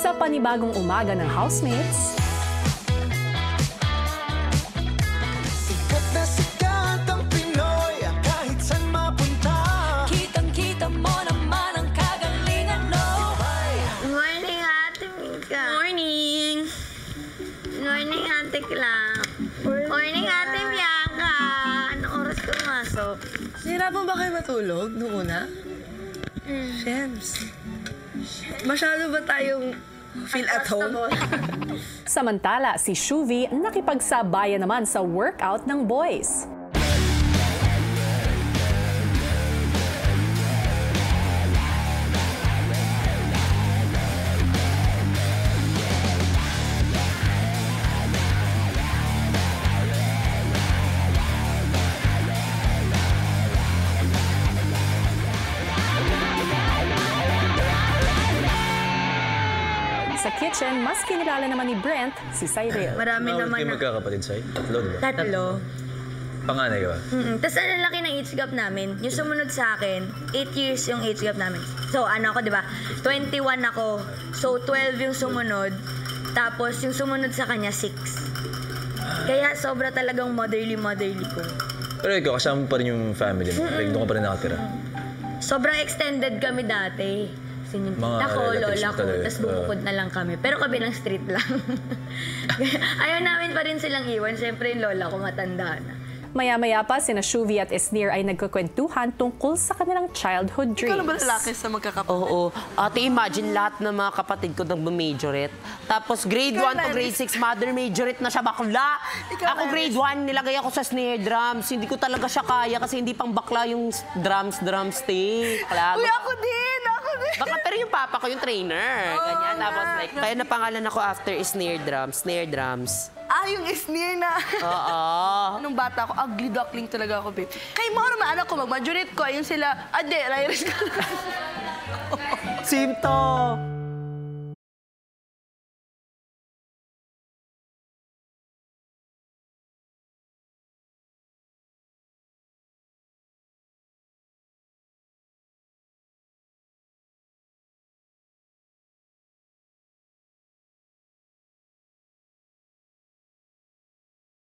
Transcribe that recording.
Sa panibagong umaga ng housemates, Sikat na sikat ang Pinoy, kahit saan mapunta. Kitang-kita mo naman ang kagalingan, no? Morning, Ate Mika. Morning! Morning, Ate Clark. Morning, Ate Bianca. Anong oras ka pumasok? Nahirapan ba kayo matulog noong una? Shems. Masyado ba tayong feel at home? samantala si Shuvi nakipagsabayan naman sa workout ng boys. Sa kitchen, mas kinilala naman ni Brent si Cyril. Marami naman Kayo na. magkakapatid, Sai? Tatlo, di ba? Tatlo. Panganay ka ba? Tapos ang laki ng age gap namin. Yung sumunod sa akin, 8 years yung age gap namin. So ano ako, di ba? 21 ako. So 12 yung sumunod. Tapos yung sumunod sa kanya, 6. Kaya sobra talagang motherly ko. Pero ikaw, kasama mo pa rin yung family mo. Doon ka pa rin nakatira. Sobrang extended kami dati. Sinyung Mga tita ko, relatives lola mo ko, talaga. tapos bumukod na lang kami. Pero kabilang street lang. Ayaw namin pa rin silang iwan. Siyempre yung lola ko matanda na. Maya-maya pa, sina Shuvi at Esnir ay nagkukwentuhan tungkol sa kanilang childhood dreams. Ikaw na ba lalaki sa magkakapatid? Oo. Ate, imagine lahat ng mga kapatid ko nag-majorette. Tapos grade 1 to grade 6, mother majorette na siya bakla. Ako grade 1, nilagay ako sa snare drums. Hindi ko talaga siya kaya kasi hindi pang bakla yung drumstick. Uy, ako din! Baka pero yung papa ko yung trainer. Ganyan. Tapos like, kaya napangalan ako after is snare drums. Ah, yung isneer na. Oo. Nung bata ako, ugly duckling talaga ako, babe. Kay mga naman anak ko, mag-majorate ko, ayun sila, ade, Iris ka. Simto.